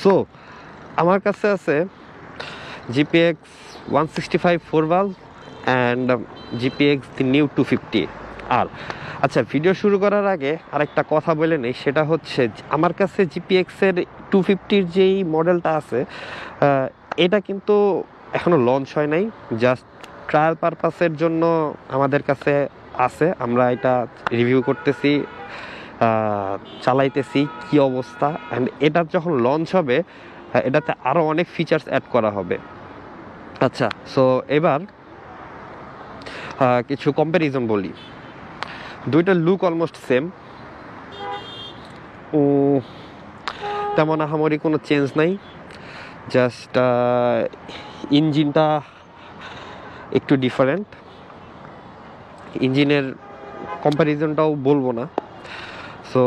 So আমার কাছে আছে GPX 165 4 valve and GPX the new 250 আর। আচ্ছা, ভিডিও শুরু করার আগে আরেকটা কথা বলে নেই, সেটা হচ্ছে আমার কাছে জিপিএক্সের 250-র যেই মডেলটা আছে এটা কিন্তু এখনও লঞ্চ হয় নাই, জাস্ট ট্রায়াল পারপাসের জন্য আমাদের কাছে আছে। আমরা এটা রিভিউ করতেছি, চালাইতেছি কি অবস্থা, অ্যান্ড এটা যখন লঞ্চ হবে এটাতে আরও অনেক ফিচার্স অ্যাড করা হবে। আচ্ছা, সো এবার কিছু কম্প্যারিজন বলি। দুইটার লুক অলমোস্ট সেম, তেমন আহামরি কোনো চেঞ্জ নাই, জাস্ট ইঞ্জিনটা একটু ডিফারেন্ট। ইঞ্জিনের কম্প্যারিজনটাও বলবো না। সো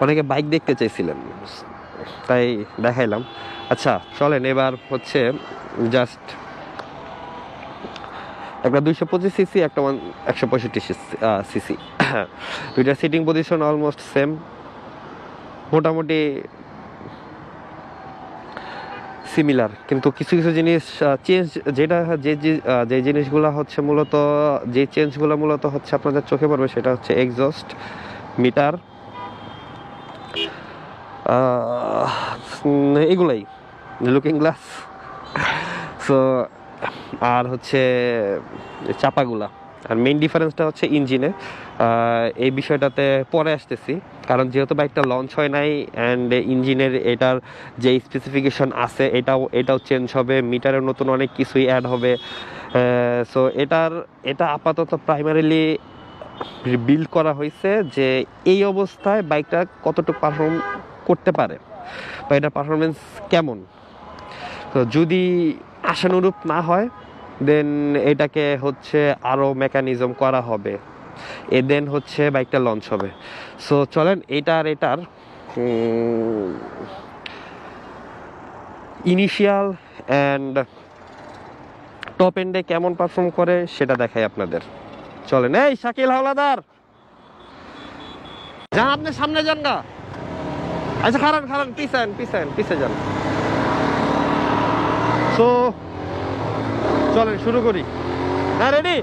অনেকে বাইক দেখতে চাইছিলেন, তাই দেখাইলাম। আচ্ছা চলেন, এবার হচ্ছে জাস্ট একটা 225 সিসি, একটা 165 সিসি, দুইটা সিটিং পজিশন অলমোস্ট সেম, মোটামুটি সিমিলার, কিন্তু কিছু কিছু জিনিস চেঞ্জ, যেটা যে জিনিসগুলো হচ্ছে মূলত, যে চেঞ্জগুলো মূলত হচ্ছে আপনাদের চোখে পড়বে, সেটা হচ্ছে এক্সস্ট, মিটার, এগুলাই, লুকিং গ্লাস, সো আর হচ্ছে চাপাগুলা। আর মেইন ডিফারেন্সটা হচ্ছে ইঞ্জিনে। এই বিষয়টাতে পরে আসতেছি, কারণ যেহেতু বাইকটা লঞ্চ হয় নাই অ্যান্ড ইঞ্জিনের এটার যে স্পেসিফিকেশন আছে এটাও চেঞ্জ হবে, মিটারের নতুন অনেক কিছুই অ্যাড হবে। সো এটা আপাতত প্রাইমারিলি বিল্ড করা হয়েছে যে এই অবস্থায় বাইকটা কতটুকু পারফর্ম করতে পারে বা এটার পারফরমেন্স কেমন। তো যদি আশানুরূপ না হয় দেন এটাকে হচ্ছে আরও মেকানিজম করা হবে, দেন হচ্ছে বাইকটা লঞ্চ হবে। সো চলেন এটার ইনিশিয়াল অ্যান্ড টপ এন্ডে কেমন পারফর্ম করে সেটা দেখাই আপনাদের। চলেন, এই শাকিল হাওলাদার, যান আপনি সামনে যান গা। আচ্ছা খারান পিছে যান। সো চলেন শুরু করি। হ্যাঁ, রেডি।